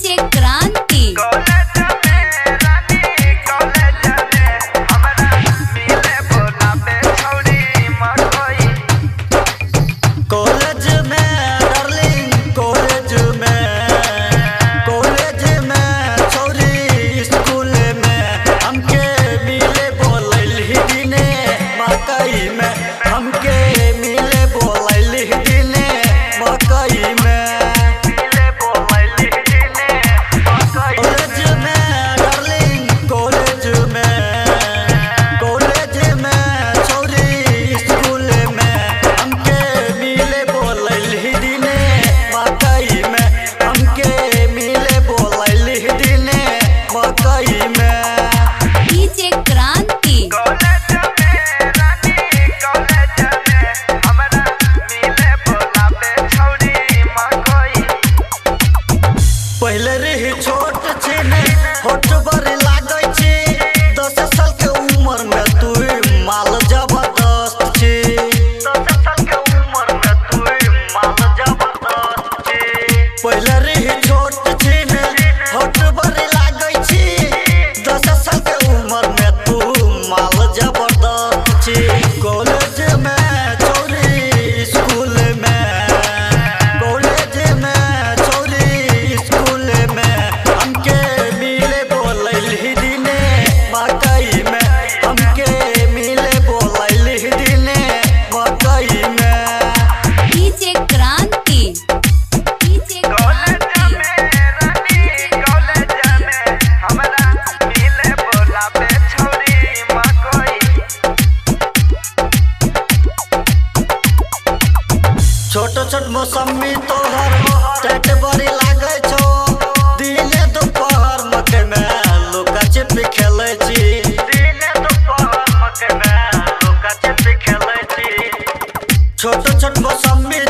DJ क्रांति पहले रही छोट छीने होठ बड़ी लागै छी 10 साल के उम्र में तू माल जबरदस्त छी 10 साल के उम्र में तू माल जबरदस्त छी पहले रही छोट छीने होठ बड़ी लागै छी 10 साल के उम्र में तू माल जबरदस्त छी कॉलेज में चोरी स्कूल में छोट छोट मौसमी तोहर टाइट बड़ी लागै छो दिने दोपहर मके में लुका छिपी खेलै छी दिने दोपहर मके में लुका छिपी खेलै छी छोट छोट मौसमी